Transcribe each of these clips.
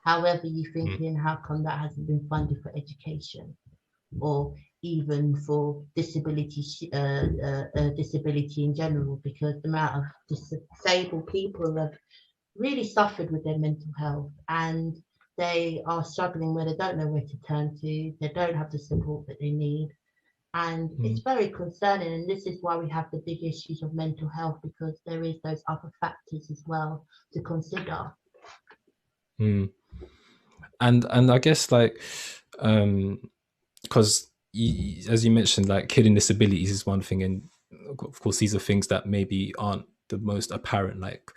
However, you're thinking, how come that hasn't been funded for education, or even for disability, disability in general? Because the amount of disabled people have really suffered with their mental health, and they are struggling where they don't know where to turn to, they don't have the support that they need. And it's very concerning, and this is why we have the big issues of mental health, because there is those other factors as well to consider. And I guess like because as you mentioned, like hidden disabilities is one thing, and of course these are things that maybe aren't the most apparent, like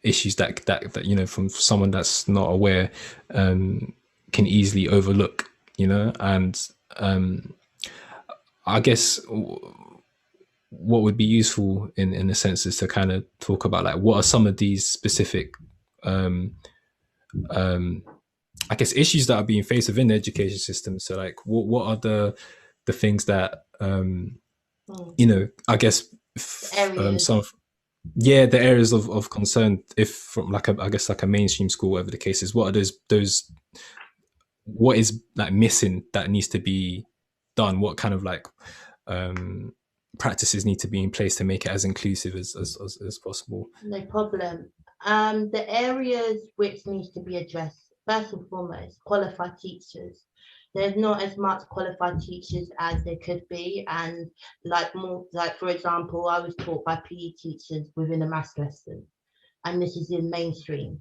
issues that you know, from someone that's not aware, can easily overlook, you know. And I guess what would be useful in a sense is to kind of talk about like what are some of these specific I guess issues that are being faced within the education system. So like what are the things that you know, I guess Areas. some the areas of concern, if from like I guess like a mainstream school, whatever the case is, what are those what is like missing that needs to be done? What kind of like practices need to be in place to make it as inclusive as possible? No problem. The areas which needs to be addressed, first and foremost, qualified teachers. There's not as much qualified teachers as there could be, and like more, like for example, I was taught by PE teachers within a maths lesson, and this is in mainstream.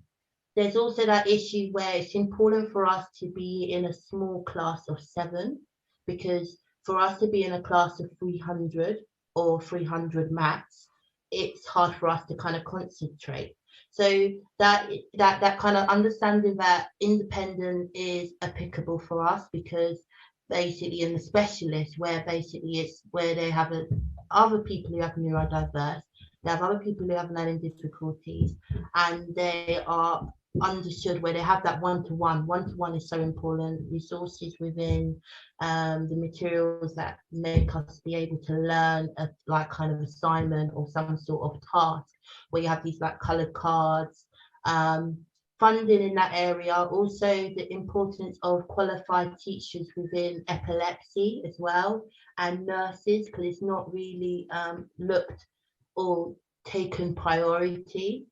There's also that issue where it's important for us to be in a small class of 7, because for us to be in a class of 300 or 300 maths, it's hard for us to kind of concentrate. So that kind of understanding that independent is applicable for us, because basically in the specialist, where basically it's where they have other people who have neurodiverse, they have other people who have learning difficulties, and they are understood, where they have that one-to-one. One-to-one is so important. Resources within the materials that make us be able to learn a like kind of assignment or some sort of task, where you have these like colored cards, funding in that area. Also the importance of qualified teachers within epilepsy as well, and nurses, because it's not really looked or taken priority.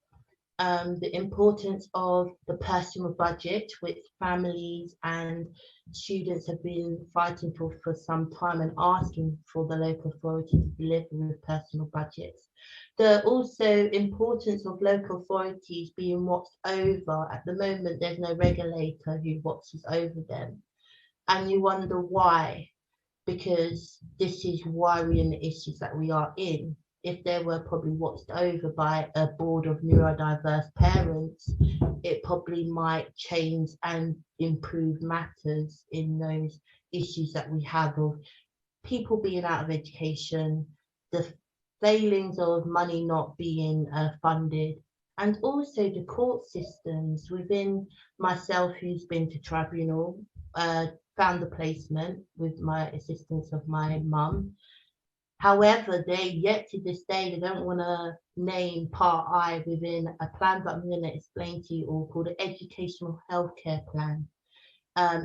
The importance of the personal budget, which families and students have been fighting for some time and asking for the local authority to deliver with personal budgets. The also importance of local authorities being watched over. At the moment, there's no regulator who watches over them. And you wonder why, because this is why we're in the issues that we are in. If they were probably watched over by a board of neurodiverse parents, it probably might change and improve matters in those issues that we have of people being out of education, the failings of money not being funded, and also the court systems within myself, who's been to tribunal, found a placement with my assistance of my mum. However, they yet to this day, they don't want to name Part I within a plan that I'm going to explain to you all, called the Educational Healthcare Plan.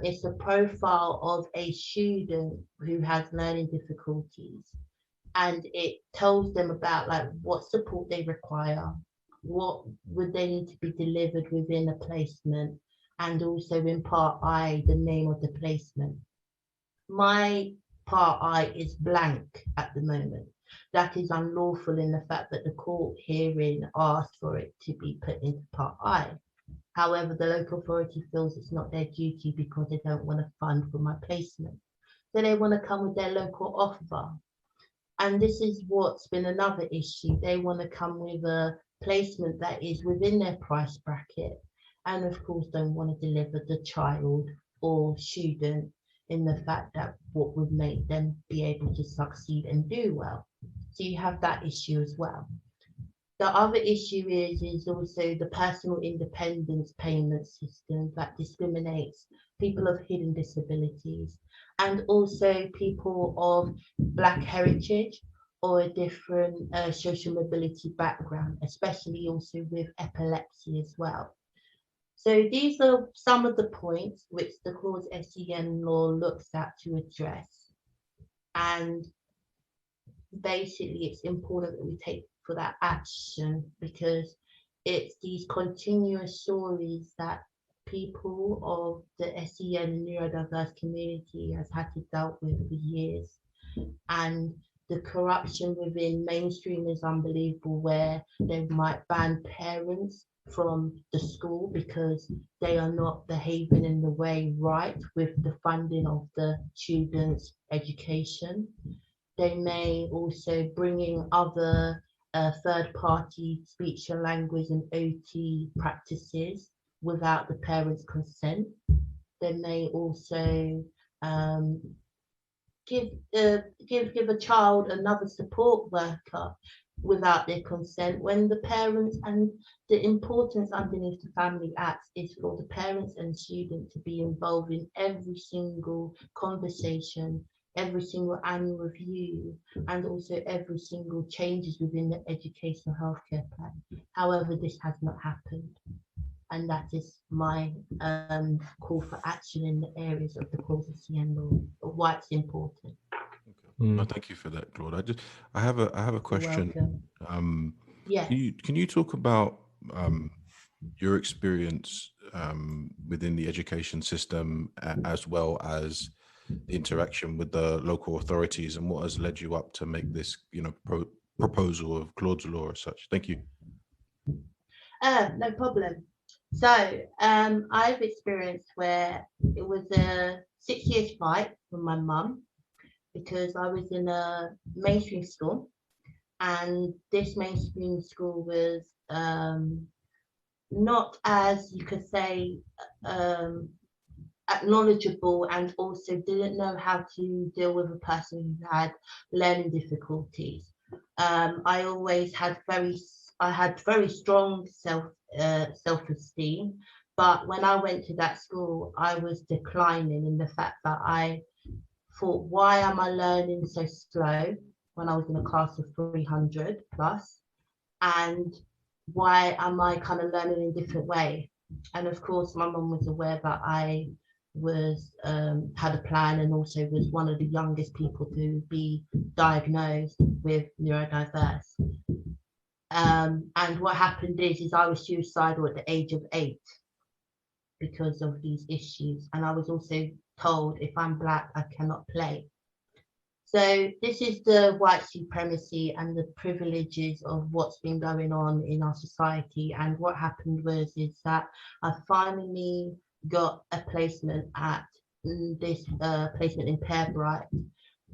It's a profile of a student who has learning difficulties, and it tells them about like what support they require, what would they need to be delivered within a placement, and also in Part I, the name of the placement. My Part I is blank at the moment. That is unlawful in the fact that the court hearing asked for it to be put into Part I. However, the local authority feels it's not their duty because they don't want to fund for my placement. So they want to come with their local offer. And this is what's been another issue. They want to come with a placement that is within their price bracket, and of course don't want to deliver the child or student in the fact that what would make them be able to succeed and do well. So you have that issue as well. The other issue is also the personal independence payment system that discriminates people of hidden disabilities, and also people of Black heritage or a different social mobility background, especially also with epilepsy as well. So these are some of the points which the Claudes SEN law looks at to address. And basically it's important that we take for that action, because it's these continuous stories that people of the SEN and neurodiverse community has had to dealt with for years. And the corruption within mainstream is unbelievable, where they might ban parents from the school because they are not behaving in the way right with the funding of the students' education. They may also bring in other third-party speech and language and OT practices without the parents' consent. They may also um, give a child another support worker without their consent, when the parents, and the importance underneath the Family Act is for the parents and students to be involved in every single conversation, every single annual review, and also every single changes within the educational healthcare plan. However, this has not happened, and that is my call for action in the areas of the Claudes SEN law, why it's important. No, thank you for that, Claude. I have a question. Yeah. Can you talk about your experience within the education system, as well as the interaction with the local authorities, and what has led you up to make this, proposal of Claude's law as such? Thank you. No problem. So I've experienced where it was a 6 years fight with my mum, because I was in a mainstream school, and this mainstream school was not, as you could say, acknowledgeable, and also didn't know how to deal with a person who had learning difficulties. I always had very strong self-esteem, but when I went to that school, I was declining in the fact that I thought, why am I learning so slow when I was in a class of 300 plus? And why am I kind of learning in a different way? And of course, my mum was aware that I was had a plan, and also was one of the youngest people to be diagnosed with neurodiverse. And what happened is I was suicidal at the age of 8 because of these issues. And I was also told, if I'm Black, I cannot play. So this is the white supremacy and the privileges of what's been going on in our society. And what happened is that I finally got a placement at this placement in Pearbright,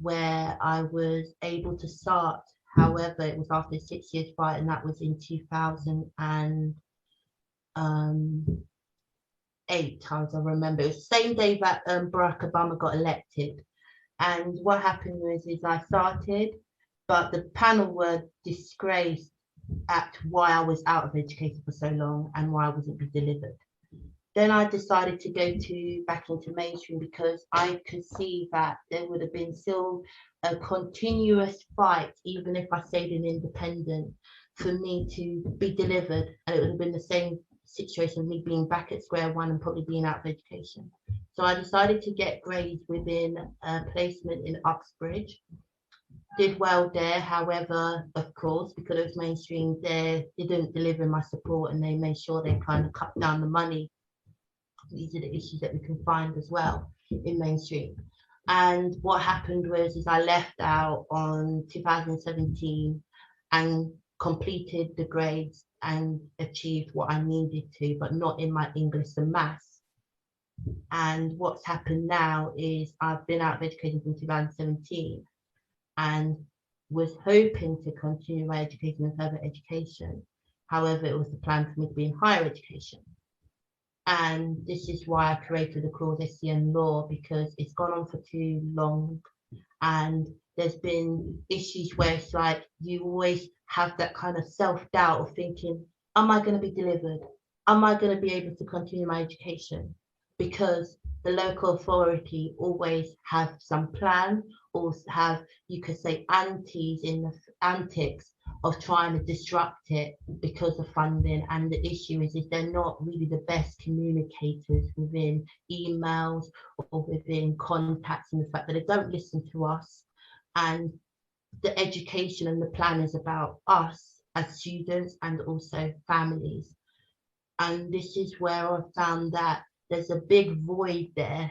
where I was able to start. However, it was after 6 years fight, and that was in 2008, as I remember. It was the same day that Barack Obama got elected. And what happened is I started, but the panel were disgraced at why I was out of education for so long and why I wasn't be delivered. Then I decided to go back into mainstream, because I could see that there would have been still a continuous fight, even if I stayed in independent, for me to be delivered. And it would have been the same situation of me being back at square one and probably being out of education. So I decided to get grades within a placement in Uxbridge. Did well there. However, of course, because it was mainstream, they didn't deliver my support, and they made sure they kind of cut down the money. These are the issues that we can find as well in mainstream. And what happened is I left out on 2017 and completed the grades and achieved what I needed to, but not in my English and maths. And what's happened now is I've been out of education from 2017 and was hoping to continue my education in further education. However, it was the plan for me to be in higher education. And this is why I created the Claudes SEN law, because it's gone on for too long. And there's been issues where it's like you always have that kind of self-doubt of thinking, am I going to be delivered? Am I going to be able to continue my education? Because the local authority always have some plan, or have, you could say, antics of trying to disrupt it because of funding. And the issue is they're not really the best communicators within emails or within contacts, and the fact that they don't listen to us. And the education and the plan is about us as students and also families. And this is where I found that there's a big void there,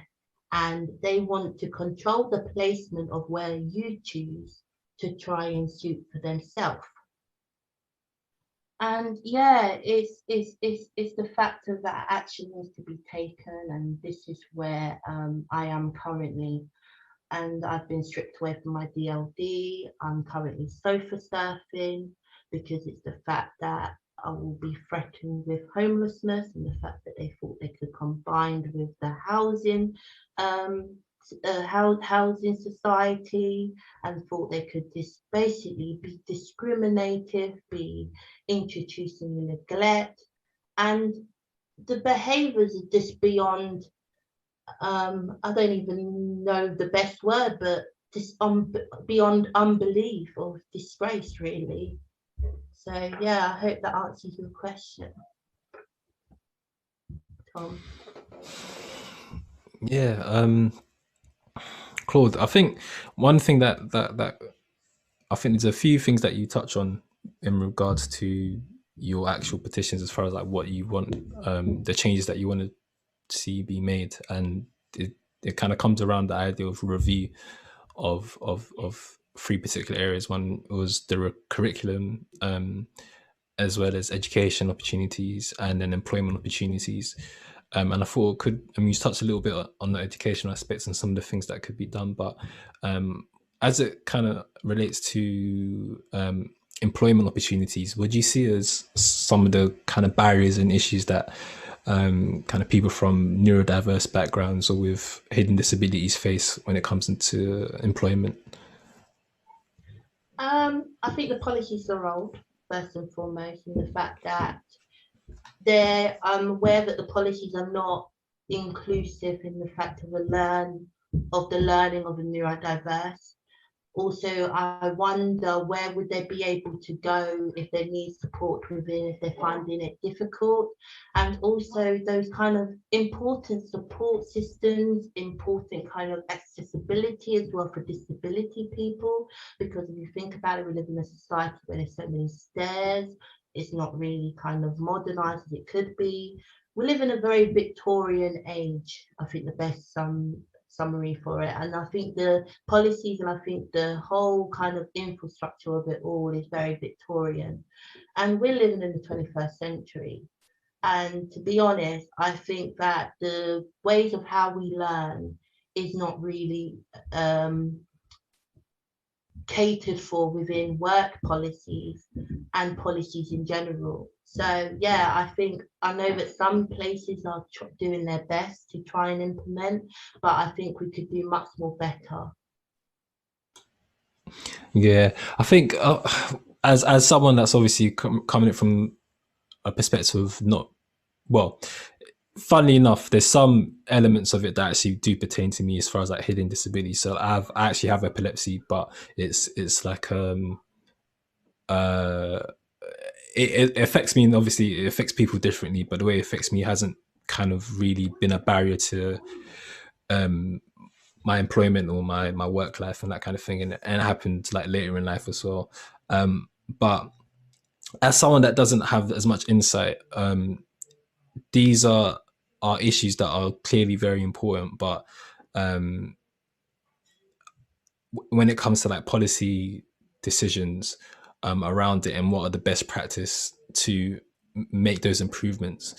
and they want to control the placement of where you choose to try and suit for themselves. And yeah, it's the fact of that action needs to be taken, and this is where I am currently. And I've been stripped away from my DLD. I'm currently sofa surfing because it's the fact that I will be threatened with homelessness, and the fact that they thought they could combine with the housing housing society, and thought they could basically be discriminative, be introducing neglect, and the behaviours are just beyond I don't even know the best word, but just beyond unbelief or disgrace, really. So yeah, I hope that answers your question, Tom. Yeah, Claude, I think one thing that I think there's a few things that you touch on in regards to your actual petitions, as far as like what you want, the changes that you want to see be made, and it kind of comes around the idea of review of three particular areas. One was the curriculum, as well as education opportunities, and then employment opportunities. And I thought you touched a little bit on the educational aspects and some of the things that could be done, but as it kind of relates to employment opportunities, what do you see as some of the kind of barriers and issues that kind of people from neurodiverse backgrounds or with hidden disabilities face when it comes into employment? I think the policies are old, first and foremost, and the fact that I'm aware that the policies are not inclusive in the fact of the learning of the neurodiverse. Also, I wonder where would they be able to go if they need support within, if they're finding it difficult, and also those kind of important support systems, important kind of accessibility as well for disability people, because if you think about it, we live in a society where there's so many stairs, it's not really kind of modernized as it could be. We live in a very Victorian age, I think the best summary for it. And I think the policies and I think the whole kind of infrastructure of it all is very Victorian. And we're living in the 21st century. And to be honest, I think that the ways of how we learn is not really catered for within work policies and policies in general. So yeah, I know that some places are doing their best to try and implement, but I think we could do much more better. Yeah, I think as someone that's obviously coming from a perspective of not, well, funnily enough, there's some elements of it that actually do pertain to me as far as like hidden disability. So I actually have epilepsy, but it's like it affects me, and obviously it affects people differently, but the way it affects me hasn't kind of really been a barrier to my employment or my work life and that kind of thing, and it happened like later in life as well. But as someone that doesn't have as much insight, these are issues that are clearly very important, but when it comes to like policy decisions around it and what are the best practice to make those improvements,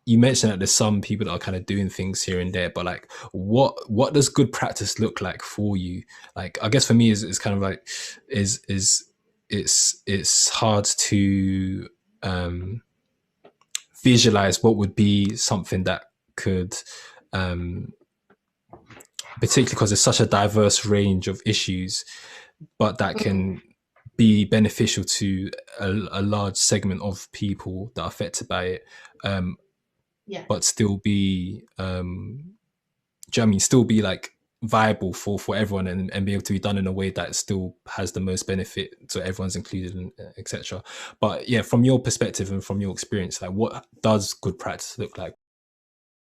you mentioned that there's some people that are kind of doing things here and there, but like what does good practice look like for you? Like, I guess for me is kind of like it's hard to visualize what would be something that could particularly because there's such a diverse range of issues, but that can be beneficial to a large segment of people that are affected by it, Yeah. but still be, do you know what I mean? Still be like viable for everyone, and be able to be done in a way that still has the most benefit, so everyone's included, and etc. But yeah, from your perspective and from your experience, like what does good practice look like?